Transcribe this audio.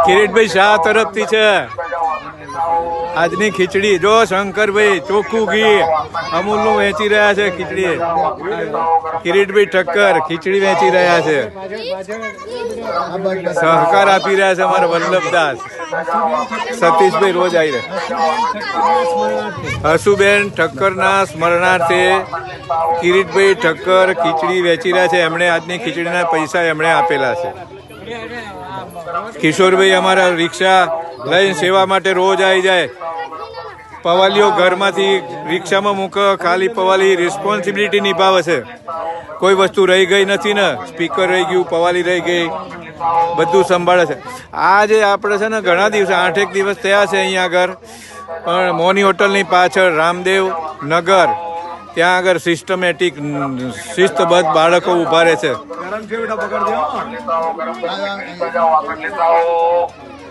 કિરીટભાઈ શાહ તરફથી છે આજની ખીચડી. જો શંકરભાઈ ચોખ્ખું ઘી અમૂલનું વેચી રહ્યા છે ખીચડી. કિરીટભાઈ ઠક્કર ખીચડી વેચી રહ્યા છે. સહકાર આપી રહ્યા છે અમારા વલ્લભદાસ. સતીશભાઈ રોજ આવી રહ્યા. હસુબેન ઠક્કરના સ્મરણાર્થે કિરીટભાઈ ઠક્કર ખીચડી વેચી રહ્યા છે. એમણે આજની ખીચડીના પૈસા એમણે આપેલા છે. કિશોરભાઈ અમારા રિક્ષા લઈને સેવા માટે રોજ આવી જાય. પવાલીઓ ઘરમાંથી રિક્ષામાં મૂકે, ખાલી પવાલી રિસ્પોન્સિબિલિટી નિભાવે છે. કોઈ વસ્તુ રહી ગઈ નથી ને, સ્પીકર રહી ગયું, પવાલી રહી ગઈ, બધું સંભાળે છે. આ જે આપણે છે ને ઘણા દિવસ 8 દિવસ થયા છે અહીંયા આગળ, પણ મોની હોટલની પાછળ રામદેવ નગર ત્યાં આગળ સિસ્ટમેટિક શિસ્તબદ્ધ બાળકો ઉભા રહે છે.